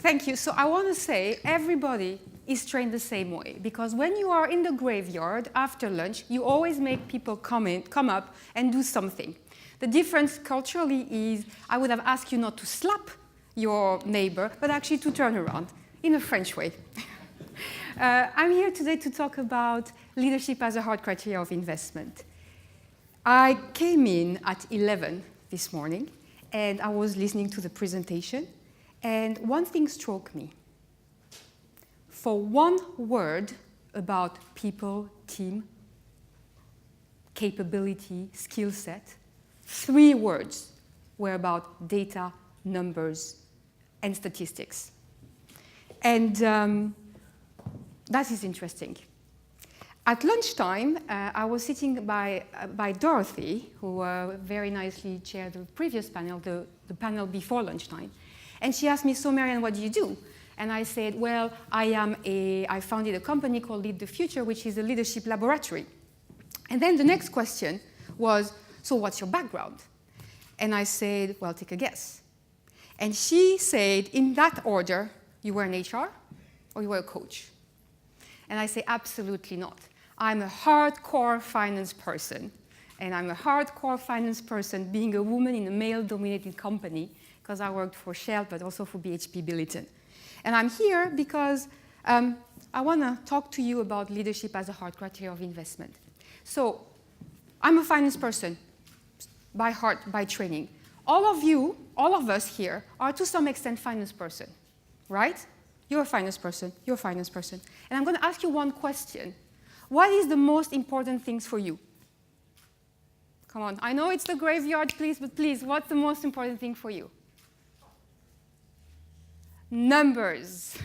Thank you. So I want to say everybody is trained the same way, because when you are in the graveyard after lunch, you always make people come up and do something. The difference culturally is I would have asked you not to slap your neighbor, but actually to turn around in a French way. I'm here today to talk about leadership as a hard criteria of investment. I came in at 11 this morning, and I was listening to the presentation, and one thing struck me. For one word about people, team, capability, skill set, 3 words were about data, numbers, and statistics. And that is interesting. At lunchtime, I was sitting by Dorothy, who very nicely chaired the previous panel, the panel before lunchtime. And she asked me, so Marianne, what do you do? And I said, well, I founded a company called Lead the Future, which is a leadership laboratory. And then the next question was, so what's your background? And I said, well, take a guess. And she said, in that order, you were an HR or you were a coach? And I say, absolutely not. I'm a hardcore finance person. And I'm a hardcore finance person being a woman in a male-dominated company, because I worked for Shell, but also for BHP Billiton. And I'm here because I want to talk to you about leadership as a hard criteria of investment. So I'm a finance person by heart, by training. All of you, all of us here, are to some extent finance person, right? You're a finance person, you're a finance person. And I'm going to ask you one question. What is the most important things for you? Come on, I know it's the graveyard, please, but please, what's the most important thing for you? Numbers.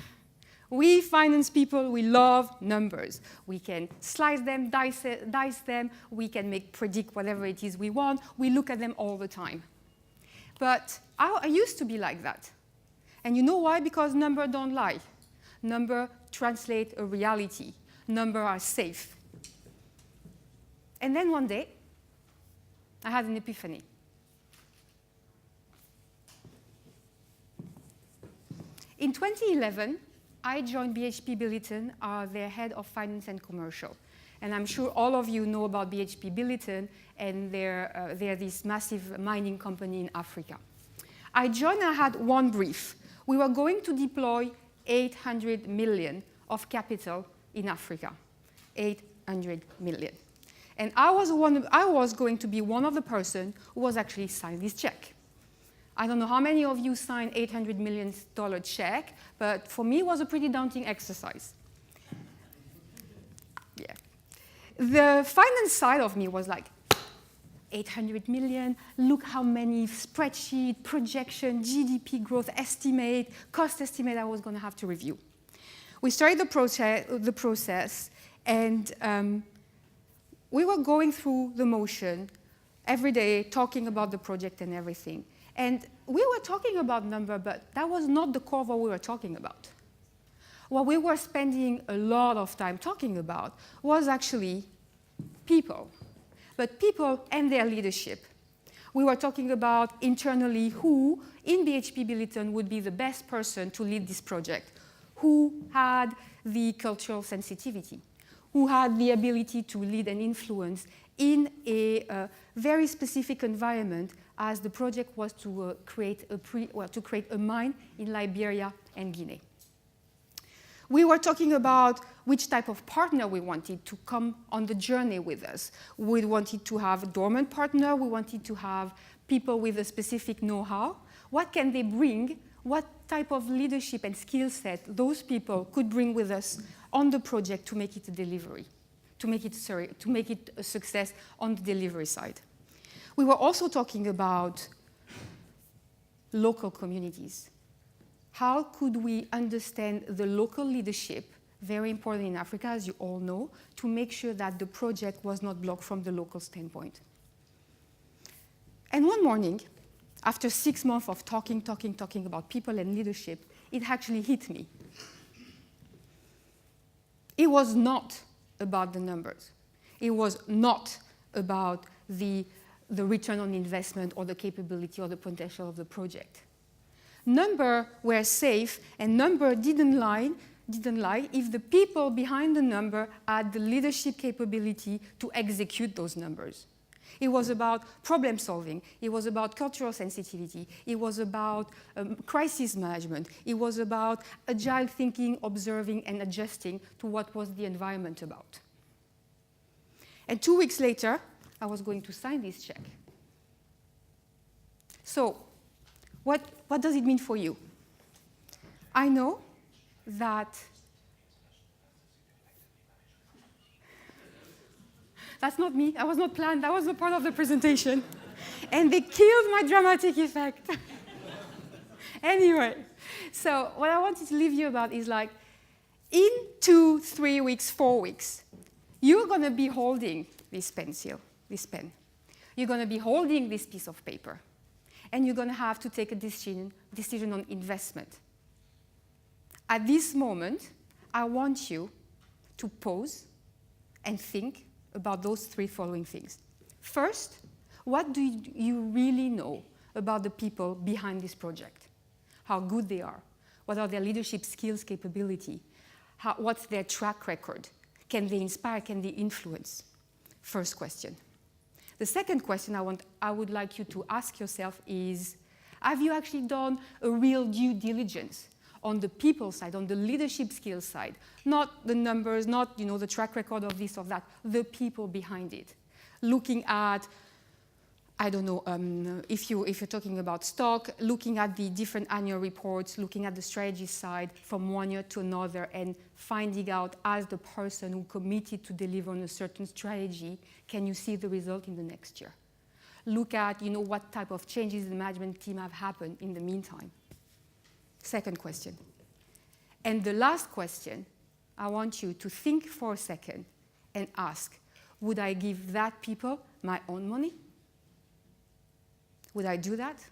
We finance people, we love numbers. We can slice them, dice them, we can predict whatever it is we want. We look at them all the time. But I used to be like that. And you know why? Because numbers don't lie. Numbers translate a reality. Numbers are safe. And then one day, I had an epiphany. In 2011, I joined BHP Billiton as their head of finance and commercial. And I'm sure all of you know about BHP Billiton, and they're this massive mining company in Africa. I joined, I had one brief. We were going to deploy 800 million of capital in Africa. 800 million. And I was going to be one of the person who was actually signed this check. I don't know how many of you signed $800 million check, but for me it was a pretty daunting exercise. Yeah. The finance side of me was like, 800 million, look how many spreadsheet, projection, GDP growth estimate, cost estimate I was going to have to review. We started the process, and we were going through the motion every day, talking about the project and everything. And we were talking about number, but that was not the core of what we were talking about. What we were spending a lot of time talking about was actually people, but people and their leadership. We were talking about internally who in BHP Billiton would be the best person to lead this project, who had the cultural sensitivity, who had the ability to lead and influence in a very specific environment, as the project was to create a mine in Liberia and Guinea. We were talking about which type of partner we wanted to come on the journey with us. We wanted to have a dormant partner. We wanted to have people with a specific know-how. What can they bring? What type of leadership and skill set those people could bring with us on the project to make it a delivery, to make it a success on the delivery side. We were also talking about local communities. How could we understand the local leadership, very important in Africa, as you all know, to make sure that the project was not blocked from the local standpoint. And one morning, after 6 months of talking about people and leadership, it actually hit me. It was not about the numbers. It was not about the return on investment or the capability or the potential of the project. numbers were safe and numbers didn't lie if the people behind the number had the leadership capability to execute those numbers. It was about problem solving. It was about cultural sensitivity. It was about crisis management. It was about agile thinking, observing, and adjusting to what was the environment about. And 2 weeks later, I was going to sign this check. So, what does it mean for you? I know that that's not me. That was not planned. That was not part of the presentation. And they killed my dramatic effect. Anyway, so what I wanted to leave you about is like, in 2, 3 weeks, 4 weeks, you're going to be holding this pencil, this pen. You're going to be holding this piece of paper. And you're going to have to take a decision on investment. At this moment, I want you to pause and think about those 3 following things. First, what do you really know about the people behind this project? How good they are? What are their leadership skills, capability? What's their track record? Can they inspire? Can they influence? First question. The second question I would like you to ask yourself is, have you actually done a real due diligence on the people side, on the leadership skills side? Not the numbers, not the track record of this or that, the people behind it. Looking at, I don't know, if you're talking about stock, looking at the different annual reports, looking at the strategy side from one year to another and finding out, as the person who committed to deliver on a certain strategy, can you see the result in the next year? Look at, what type of changes in the management team have happened in the meantime. Second question. And the last question, I want you to think for a second and ask, would I give that people my own money? Would I do that?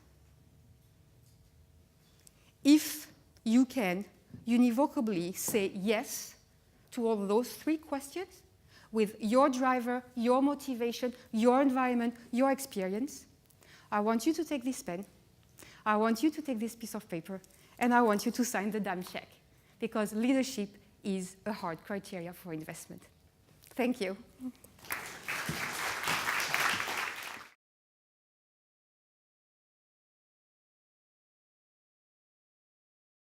If you can univocally say yes to all those 3 questions, with your driver, your motivation, your environment, your experience, I want you to take this pen, I want you to take this piece of paper, and I want you to sign the damn check, because leadership is a hard criteria for investment. Thank you.